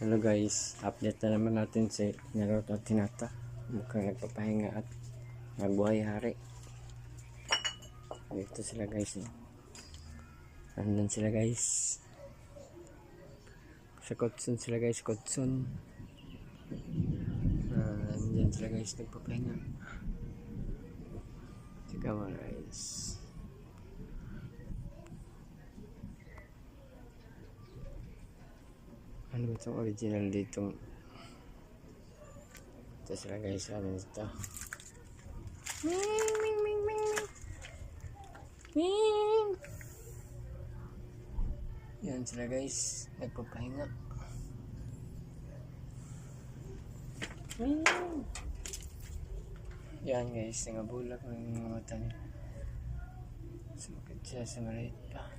Hello guys, update na naman natin si Naruto at Hinata. Mukhang nagpapahinga at nagbuhay hari. Dito sila guys. Andun sila guys. Sa Kotsun sila guys, Kotsun. Andyan sila guys, nagpapahinga. Sige mga guys. Ano ba itong original dito? Ito sila guys, ano ito? Ming, ming, ming, ming, ming. Yan sila guys, nagpapahinga. Ming. Yan guys, nangabulag ng mga mata niya. Sumakit siya sa maliit pa.